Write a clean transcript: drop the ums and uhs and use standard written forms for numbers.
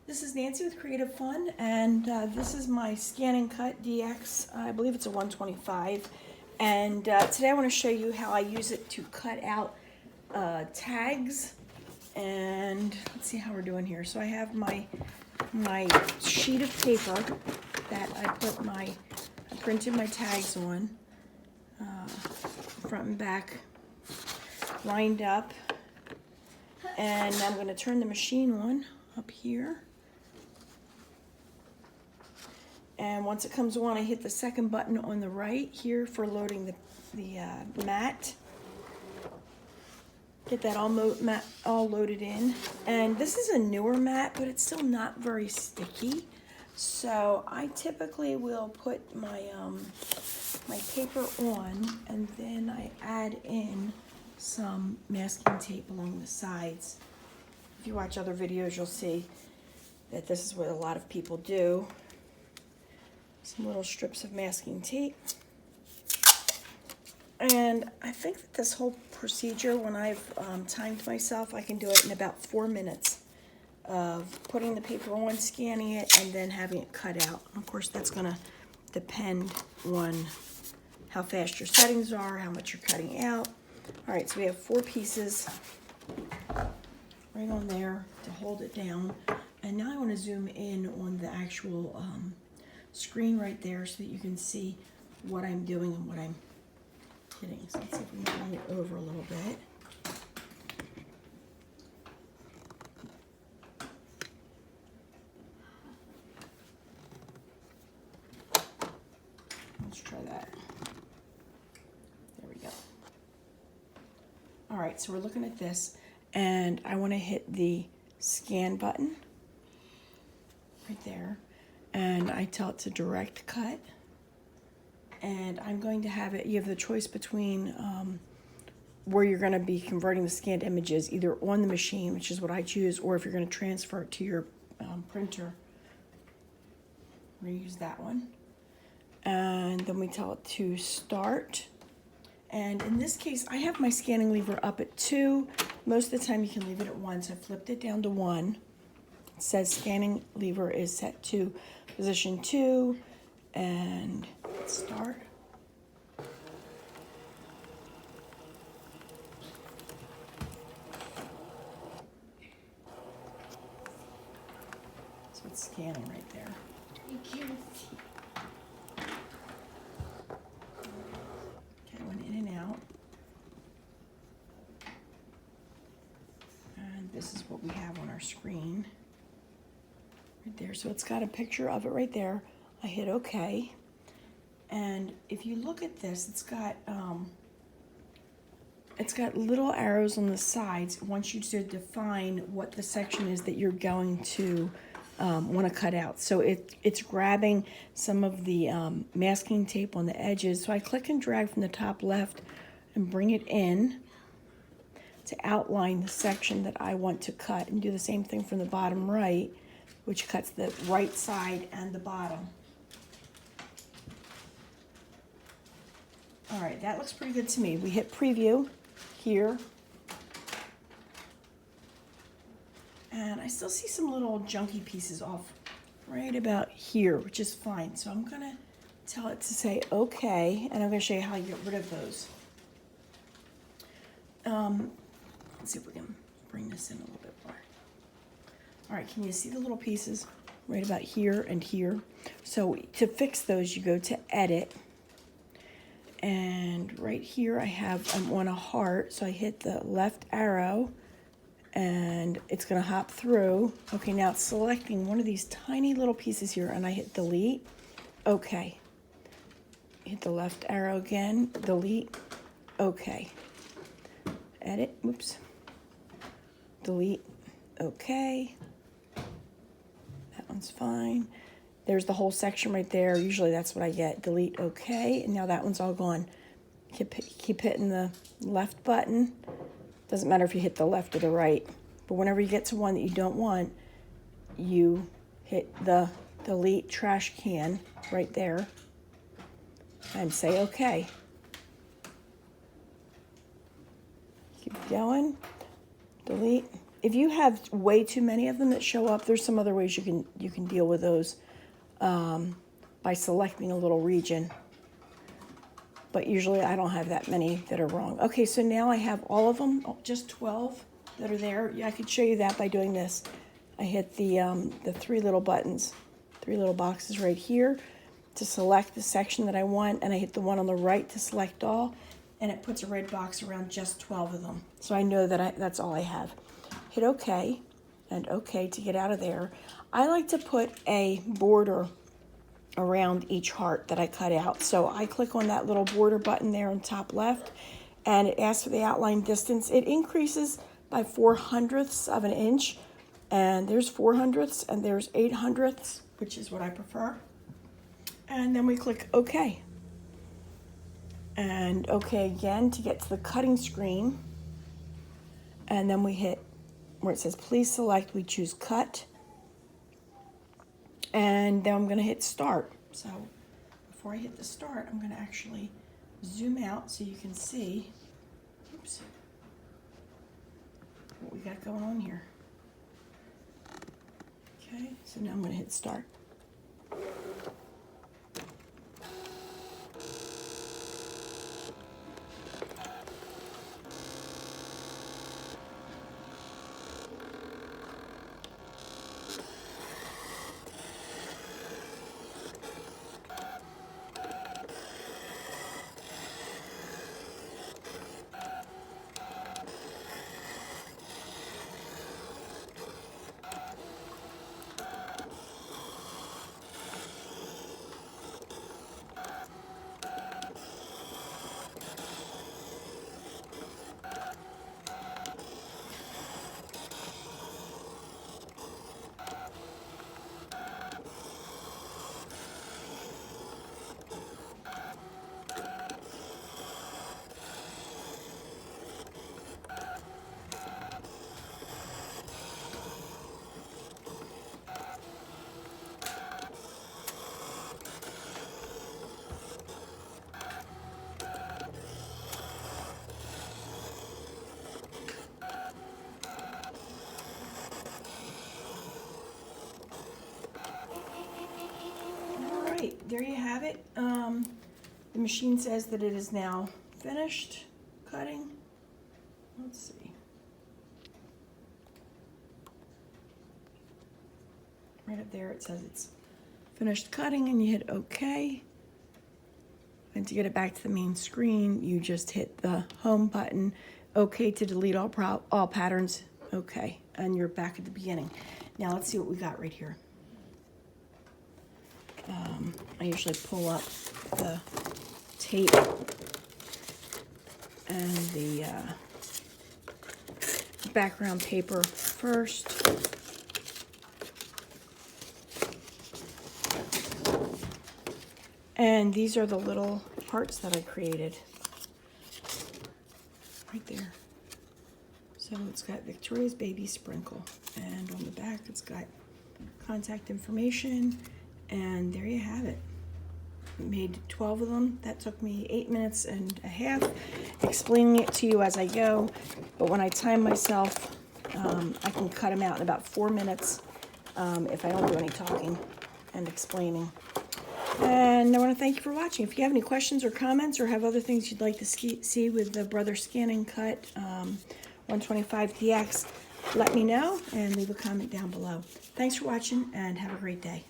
This is Nancy with Creative Fun, and this is my Scan and Cut DX. I believe it's a 125. And today I want to show you how I use it to cut out tags. And let's see how we're doing here. So I have my sheet of paper that I printed my tags on, front and back, lined up. And I'm going to turn the machine on up here. And once it comes on, I hit the second button on the right here for loading the mat. Get that all loaded in. And this is a newer mat, but it's still not very sticky. So I typically will put my my paper on, and then I add in some masking tape along the sides. If you watch other videos, you'll see that this is what a lot of people do. Some little strips of masking tape. And I think that this whole procedure, when I've timed myself, I can do it in about 4 minutes of putting the paper on, scanning it, and then having it cut out. Of course, that's going to depend on how fast your settings are, how much you're cutting out. All right, so we have 4 pieces right on there to hold it down. And now I want to zoom in on the actual screen right there so that you can see what I'm doing and what I'm hitting. So let's see if we can bring it over a little bit. Let's try that. There we go. All right, so we're looking at this, and I want to hit the scan button right there. And I tell it to direct cut, and I'm going to have it, you have the choice between where you're going to be converting the scanned images, either on the machine, which is what I choose, or if you're going to transfer it to your printer. We're going to use that one. And then we tell it to start. And in this case, I have my scanning lever up at 2. Most of the time you can leave it at 1, so I flipped it down to 1. It says scanning lever is set to position 2, and start. So it's scanning right there. You can't see. Okay, went in and out. And this is what we have on our screen. Right there, so it's got a picture of it right there. I hit OK, and if you look at this, it's got little arrows on the sides. It wants you to define what the section is that you're going to want to cut out. So it's grabbing some of the masking tape on the edges. So I click and drag from the top left and bring it in to outline the section that I want to cut, and do the same thing from the bottom right, which cuts the right side and the bottom. All right, that looks pretty good to me. We hit preview here. And I still see some little junky pieces off right about here, which is fine. So I'm gonna tell it to say okay, and I'm gonna show you how you get rid of those. Let's see if we can bring this in a little bit more. All right, can you see the little pieces right about here and here? So to fix those, you go to Edit. And right here I'm on a heart, so I hit the left arrow, and it's gonna hop through. Okay, now it's selecting one of these tiny little pieces here, and I hit delete. Okay. Hit the left arrow again, delete. Okay. Edit, oops. Delete, okay. That one's fine. There's the whole section right there. Usually that's what I get. Delete, okay. And now that one's all gone. Keep hitting the left button. Doesn't matter if you hit the left or the right. But whenever you get to one that you don't want, you hit the delete trash can right there and say okay. Keep going. Delete, If you have way too many of them that show up, there's some other ways you can deal with those by selecting a little region. But usually I don't have that many that are wrong. Okay, so now I have all of them, just 12 that are there. Yeah, I could show you that by doing this. I hit the three little buttons, three little boxes right here to select the section that I want, and I hit the one on the right to select all, and it puts a red box around just 12 of them. So I know that that's all I have. Hit OK, and OK to get out of there. I like to put a border around each heart that I cut out. So I click on that little border button there on top left, and it asks for the outline distance. It increases by 4/100ths of an inch, and there's 4/100ths and there's 8/100ths, which is what I prefer. And then we click OK. And OK again to get to the cutting screen. And then we hit where it says please select, we choose cut. And then I'm going to hit start. So before I hit the start, I'm going to actually zoom out so you can see, oops, what we got going on here. Okay, so now I'm going to hit start. There you have it. The machine says that it is now finished cutting. Let's see. Right up there it says it's finished cutting, and you hit OK. And to get it back to the main screen, you just hit the home button. OK to delete all patterns. OK, and you're back at the beginning. Now let's see what we got right here. I usually pull up the tape and the background paper first. And these are the little parts that I created right there. So it's got Victoria's Baby Sprinkle, and on the back it's got contact information. And there you have it. Made 12 of them. That took me 8 minutes and a half, explaining it to you as I go. But when I time myself, I can cut them out in about 4 minutes if I don't do any talking and explaining. And I want to thank you for watching. If you have any questions or comments or have other things you'd like to see with the Brother scanncut 125DX, let me know and leave a comment down below. Thanks for watching and have a great day.